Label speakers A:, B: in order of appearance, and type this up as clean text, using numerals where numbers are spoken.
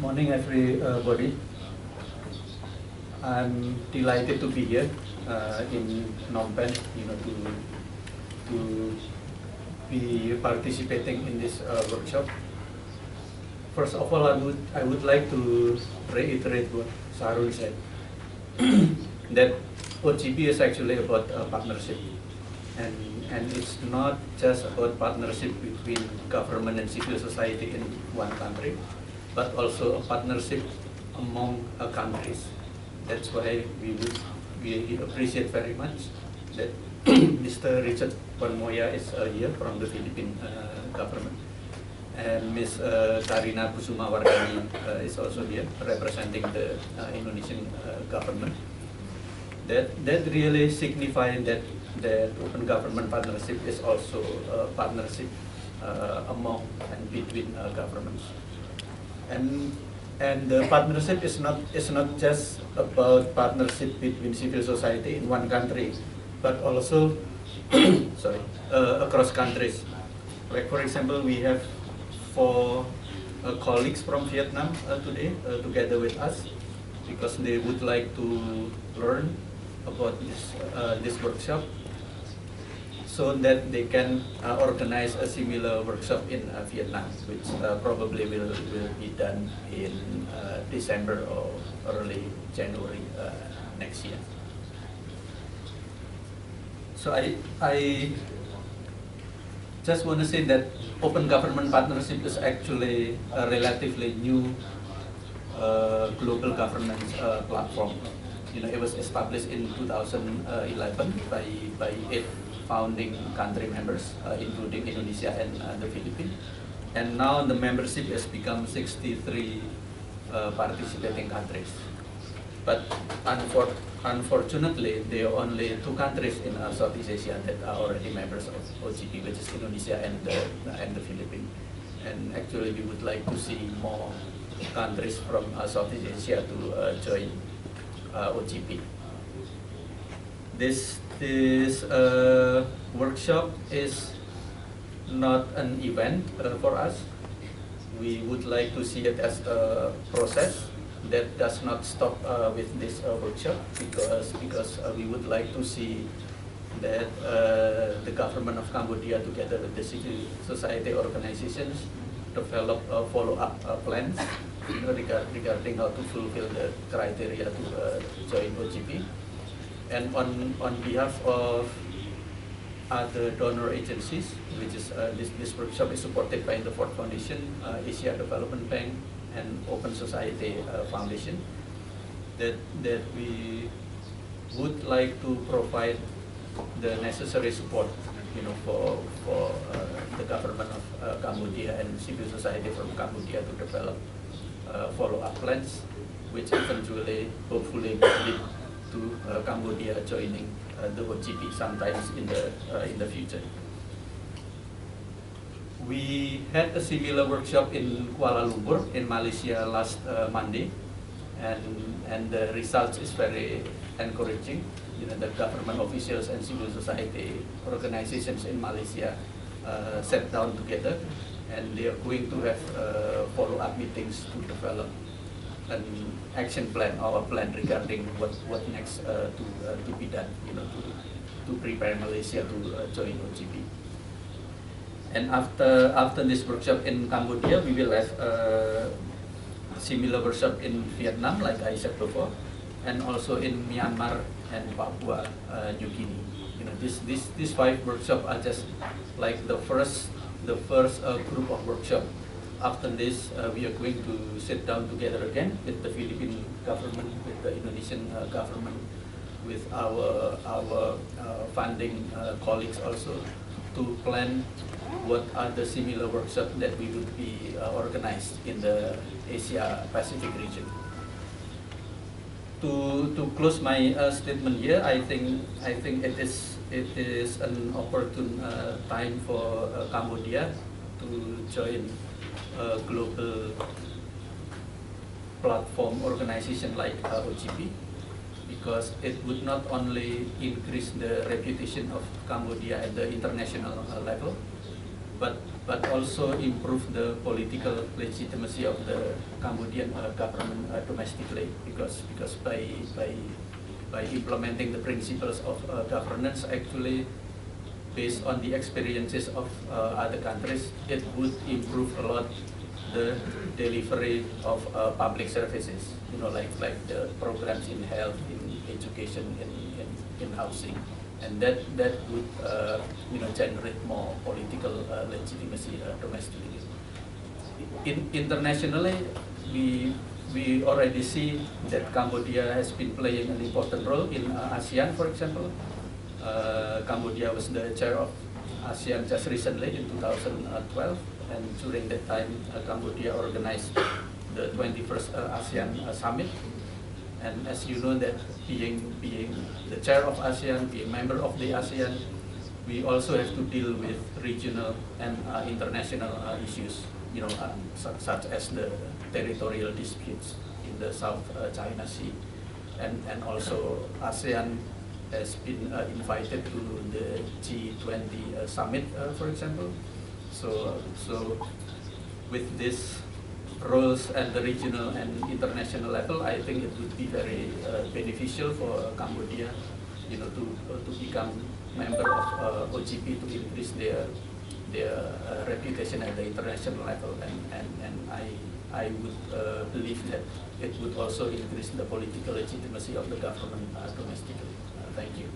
A: Morning, everybody. I'm delighted to be here in Phnom Penh, to be participating in this workshop. First of all, I would like to reiterate what Sarun said, that OGP is actually about partnership, and it's not just about partnership between government and civil society in one country, but also a partnership among countries. That's why we appreciate very much that Mr. Richard Moya is here from the Philippine government, and Ms. Karina Kusuma Wardani is also here representing the Indonesian government. That really signifies that open government partnership is also a partnership among and between governments. And the partnership is not just about partnership between civil society in one country, but also across countries. Like for example, we have 4 colleagues from Vietnam today together with us, because they would like to learn about this workshop, so that they can organize a similar workshop in Vietnam, which probably will be done in December or early January next year. So I just want to say that open government partnership is actually a relatively new global governance platform. It was established in 2011 by 8 founding country members, including Indonesia and the Philippines. And now the membership has become 63 participating countries. But unfortunately, there are only 2 countries in Southeast Asia that are already members of OGP, which is Indonesia and the Philippines. And actually, we would like to see more countries from Southeast Asia to join OGP. This workshop is not an event for us. We would like to see it as a process that does not stop with this workshop, because we would like to see that the government of Cambodia, together with the civil society organizations, develop follow-up plans regarding how to fulfill the criteria to join OGP. And on behalf of other donor agencies, which is this workshop is supported by the Ford Foundation, Asia Development Bank, and Open Society Foundation, that we would like to provide the necessary support, for the government of Cambodia and civil society from Cambodia to develop follow-up plans, which eventually, hopefully, lead to Cambodia joining the OGP sometimes in the future. We had a similar workshop in Kuala Lumpur in Malaysia last Monday, and the results is very encouraging. The government officials and civil society organizations in Malaysia sat down together, and they are going to have follow-up meetings to develop an action plan or a plan regarding what next to be done, to prepare Malaysia to join OGP. And after this workshop in Cambodia, we will have a similar workshop in Vietnam, like I said before, and also in Myanmar and Papua New Guinea. These 5 workshops are just like the first group of workshop. After this, we are going to sit down together again with the Philippine government, with the Indonesian government, with our funding colleagues also, to plan what are the similar workshops that we would be organized in the Asia Pacific region. To close my statement here, I think it is an opportune time for Cambodia to join a global platform organization like OGP, because it would not only increase the reputation of Cambodia at the international level, but but also improve the political legitimacy of the Cambodian government domestically, because by implementing the principles of governance, actually based on the experiences of other countries, it would improve a lot the delivery of public services, like the programs in health, in education, in housing, and that would generate more political legitimacy domestically. Internationally, we already see that Cambodia has been playing an important role in ASEAN, for example. Cambodia was the chair of ASEAN just recently in 2012, and during that time, Cambodia organized the 21st ASEAN Summit. And as you know, that being the chair of ASEAN, being member of the ASEAN, we also have to deal with regional and international issues, such as the territorial disputes in the South China Sea, and also ASEAN has been invited to the G20 summit, for example. So with this roles at the regional and international level, I think it would be very beneficial for Cambodia, to become member of OGP, to increase their reputation at the international level, and I would believe that it would also increase the political legitimacy of the government domestically. Thank you.